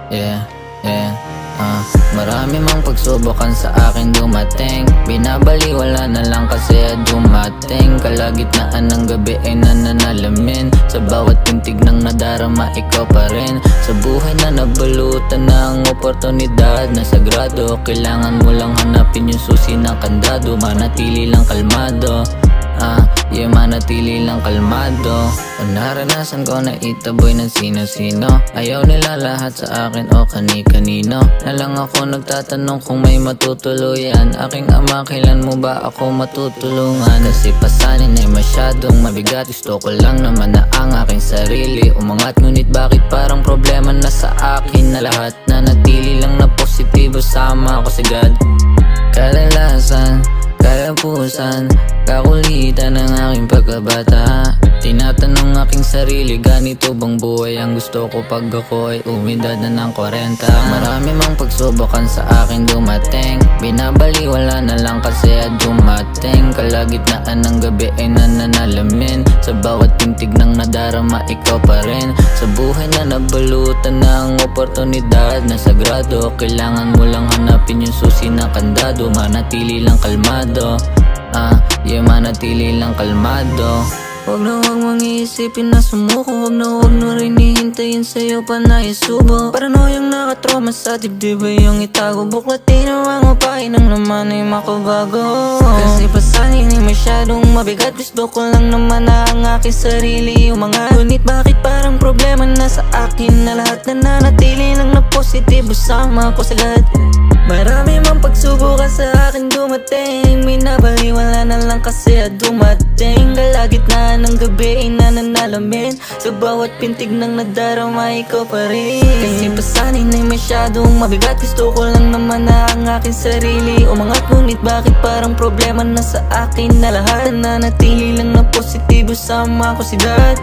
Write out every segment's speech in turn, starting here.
Yeah, yeah, marami mang pagsubukan sa akin dumating. Binabaliwala na lang kasi dumating. Kalagitnaan ng gabi ay nananalamin. Sa bawat pintig ng nadarama ikaw pa rin. Sa buhay na nabalutan ng oportunidad na sagrado, kailangan mo lang hanapin yung susi ng kandado. Manatili lang kalmado, manatili lang kalmado. Kung naranasan ko na itaboy ng sino-sino, ayaw nila lahat sa akin o kani-kanino. Na lang ako nagtatanong kung may matutuluyan. Aking ama, kailan mo ba ako matutulungan? Kasi pasanin ay masyadong mabigat. Gusto ko lang naman na ang aking sarili umangat. Ngunit bakit parang problema na sa akin na lahat? Nanatili lang na positibo, sama ako sa God. Kadalasan, kalapusan, kakulitan ng aking pagkabata. Tinatanong aking sarili, ganito bang buhay ang gusto ko pag ako ay umidad na ng 40? Marami mang pagsubukan sa akin dumating. Binabaliwala na lang kasi dumating. Kalagitnaan ng gabi ay nananalamin. Sa bawat pintig ng nadarama ikaw pa rin. Sa buhay na nabalutan ng oportunidad na sagrado, kailangan mo lang hanapin yung susi ng kandado. Manatili lang kalmado, manatili lang kalmado. Huwag na huwag mong iisipin na sumuko. Huwag na rin hihintayin sa'yo pa na isubo. Paranoyang nakatroma sa dibdib ay yung itago. Buklatin ang upahin ng laman ay makabago. Kasi pasanin ay masyadong mabigat. Gusto ko lang naman na ang aking sarili umangat. Ngunit bakit parang problema na sa akin na lahat? Nananatili lang na positibo, sama ko sa God. Marami mang pagsubukan sa akin dumating. Binabaliwala na lang kasi dumating. Kalagitnaan ng gabi ay nananalamin. Sa bawat pintig ng nadarama ikaw pa rin. Kasi pasanin ay masyadong mabigat. Gusto ko lang naman na ang aking sarili umangat. Ngunit bakit parang problema na sa akin na lahat? Nananatili lang na positibo, sama ko si God.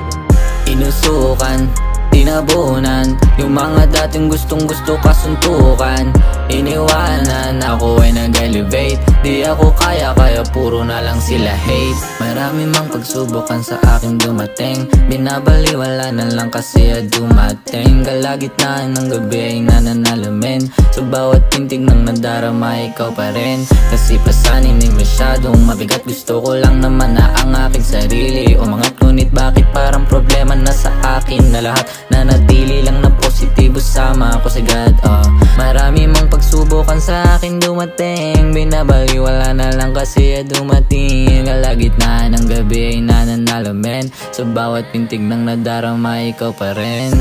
Inusukan, tinabunan yung mga dating gustong gusto kasuntukan. Iniwanan, ako ay nag-elevate. Di ako kaya puro na lang sila hate. Marami mang pagsubukan sa akin dumating. Binabaliwala na lang kasi dumating. Kalagitnaan ng gabi ay nananalamin. Sa bawat pintig ng nadarama ikaw pa rin. Kasi pasanin ay masyadong mabigat. Gusto ko lang naman na ang aking sarili umangat. Ngunit bakit parang problema na sa akin na lahat? Nanatili lang na positibo, sama ako sa God. Marami mang pagsubukan sa akin dumating. Binabaliwala na lang kasi dumating. Kalagitnaan ng gabi ay nananalamin. Sa bawat pintig ng nadarama ikaw pa rin.